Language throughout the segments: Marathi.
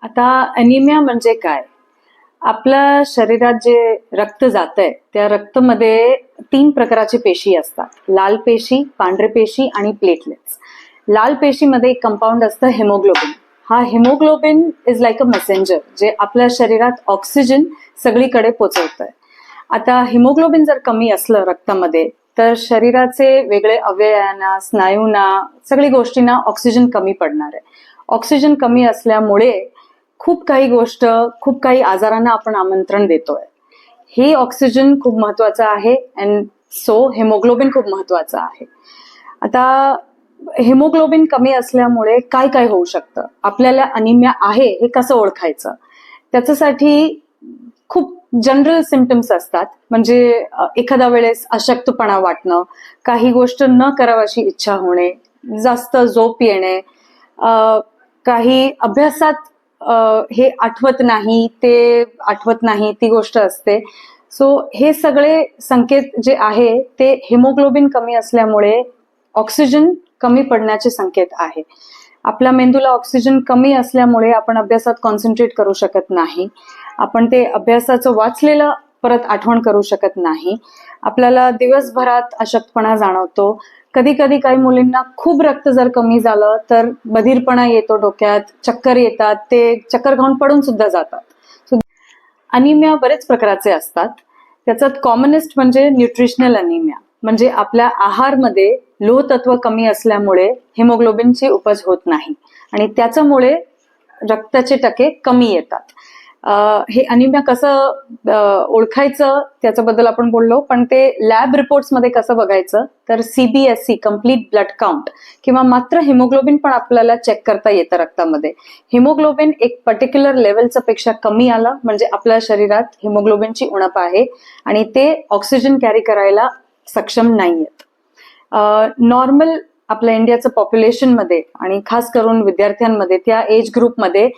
आता अॅनिमिया म्हणजे काय? आपल्या शरीरात जे रक्त जातंय त्या रक्तामध्ये 3 प्रकारचे पेशी असतात. लाल पेशी, पांढरे पेशी आणि प्लेटलेट्स. लाल पेशीमध्ये एक कंपाऊंड असतं हेमोग्लोबिन. हा haemoglobin is like a messenger जे आपल्या शरीरात ऑक्सिजन सगळीकडे पोहोचवतंय. आता हिमोग्लोबिन जर कमी असलं रक्तामध्ये तर शरीराचे वेगळे अवयवांना, स्नायूंना, सगळी गोष्टींना ऑक्सिजन कमी पडणार आहे. ऑक्सिजन कमी असल्यामुळे खूप काही आजारांना आपण आमंत्रण देतोय. हे ऑक्सिजन खूप महत्वाचं आहे अँड सो हेमोग्लोबिन खूप महत्वाचं आहे. आता हेमोग्लोबिन कमी असल्यामुळे काय काय होऊ शकतं? आपल्याला अनिमिया आहे हे कसं ओळखायचं? त्याच्यासाठी खूप जनरल सिम्पटम्स असतात. म्हणजे एखाद्या वेळेस अशक्तपणा वाटणं, काही गोष्ट न करावीशी इच्छा होणे, जास्त झोप येणे, काही अभ्यासात हे आठवत नाही, ते आठवत नाही, ती गोष्ट असते. सो हे सगळे संकेत जे आहे ते हेमोग्लोबिन कमी असल्यामुळे ऑक्सिजन कमी पडण्याचे संकेत आहे. आपल्या मेंदूला ऑक्सिजन कमी असल्यामुळे आपण अभ्यासात कॉन्सन्ट्रेट करू शकत नाही. आपण ते अभ्यासाचं वाचलेलं परत आठवण करू शकत नाही. आपल्याला दिवसभरात अशक्तपणा जाणवतो. कधी कधी काही मुलींना खूप रक्त जर कमी झालं तर बधीरपणा येतो डोक्यात, चक्कर येतात, ते चक्कर खाऊन पडून सुद्धा जातात. अनिमिया बरेच प्रकारचे असतात. त्याच्यात कॉमनेस्ट म्हणजे न्यूट्रिशनल अनिमिया. म्हणजे आपल्या आहारमध्ये लोह तत्व कमी असल्यामुळे हेमोग्लोबिनची उपज होत नाही आणि त्याच्यामुळे रक्ताचे टक्के कमी येतात. हे अनिमिया कसं ओळखायचं त्याच्याबद्दल आपण बोललो, पण ते लॅब रिपोर्ट्स मध्ये कसं बघायचं तर CBSE कम्प्लीट ब्लड काउंट किंवा मात्र हेमोग्लोबिन पण आपल्याला चेक करता येतं रक्तामध्ये. हेमोग्लोबिन एक पर्टिक्युलर लेवलच्या पेक्षा कमी आलं म्हणजे आपल्या शरीरात हेमोग्लोबिनची उणप आहे आणि ते ऑक्सिजन कॅरी करायला सक्षम नाहीयेत. नॉर्मल आपल्या इंडियाचं पॉप्युलेशन मध्ये आणि खास करून विद्यार्थ्यांमध्ये त्या एज ग्रुपमध्ये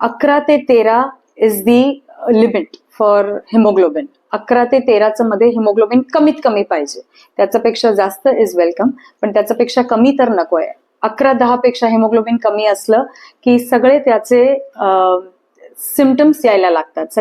11 ते 13 is the limit for haemoglobin. 11 ते 13 मध्ये हेमोग्लोबिन कमीत कमी पाहिजे. त्याच्यापेक्षा जास्त इज वेलकम, पण त्याच्यापेक्षा कमी तर नकोय. 11-10 पेक्षा हेमोग्लोबिन कमी असलं की सगळे त्याचे सिम्पटम्स यायला लागतात.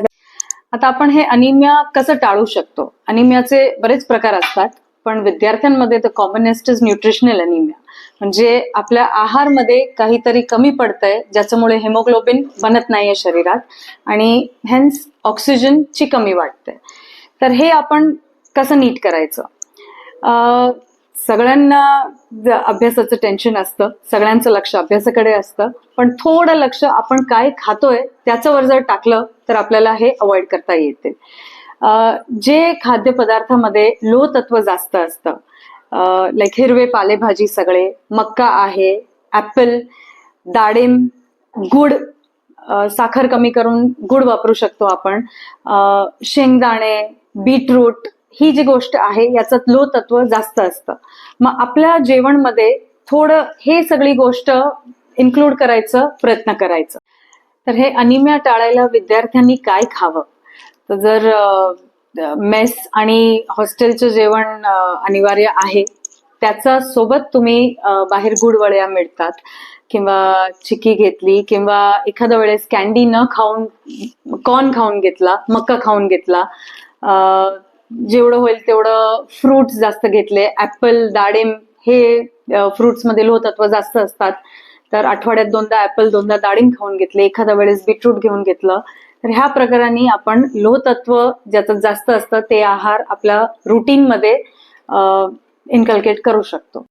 आता आपण हे अनिमिया कसं टाळू शकतो? अनिमियाचे बरेच प्रकार असतात, पण विद्यार्थ्यांमध्ये तर कॉमनेस्ट इज न्यूट्रिशनल अनिमिया. म्हणजे आपल्या आहारमध्ये काहीतरी कमी पडतंय ज्याच्यामुळे हेमोग्लोबिन बनत नाहीये शरीरात आणि हेन्स ऑक्सिजनची कमी वाटते. तर हे आपण कसं नीट करायचं? सगळ्यांना अभ्यासाचं टेन्शन असतं, सगळ्यांचं लक्ष अभ्यासाकडे असतं, पण थोडं लक्ष आपण काय खातोय त्याच्यावर जर टाकलं तर आपल्याला हे अवॉइड करता येते. जे खाद्यपदार्थामध्ये लोह तत्व जास्त असतं, लाईक हिरवे पालेभाजी सगळे, मक्का आहे, ऍपल, डाळिंब, गुड, साखर कमी करून गुड वापरू शकतो आपण, शेंगदाणे, बीटरूट, ही जी गोष्ट आहे याच्यात लोह तत्व जास्त असतं. मग आपल्या जेवणमध्ये थोडं हे सगळी गोष्ट इन्क्लूड करायचं प्रयत्न करायचं. तर हे अनिमिया टाळायला विद्यार्थ्यांनी काय खावं? तर जर मेस आणि हॉस्टेलचं जेवण अनिवार्य आहे, त्याचा सोबत तुम्ही बाहेर गुडवड्या मिळतात किंवा चिक्की घेतली किंवा एखाद्या वेळेस कॅन्डी न खाऊन कॉर्न खाऊन घेतला, मक्का खाऊन घेतला, जेवढं होईल तेवढं फ्रुट्स जास्त घेतले, ऍपल, डाळिंब, हे फ्रुट्स मध्ये लोह तत्व जास्त असतात. तर आठवड्यात 2दा ऍपल, 2दा डाळिंब खाऊन घेतले, एखाद्या वेळेस बीटरूट घेऊन घेतलं, तर ह्या प्रकाराने आपण लोह तत्व ज्याच्यात जास्त असतं ते आहार आपल्या रुटीन मध्ये इन्कल्केट करू शकतो.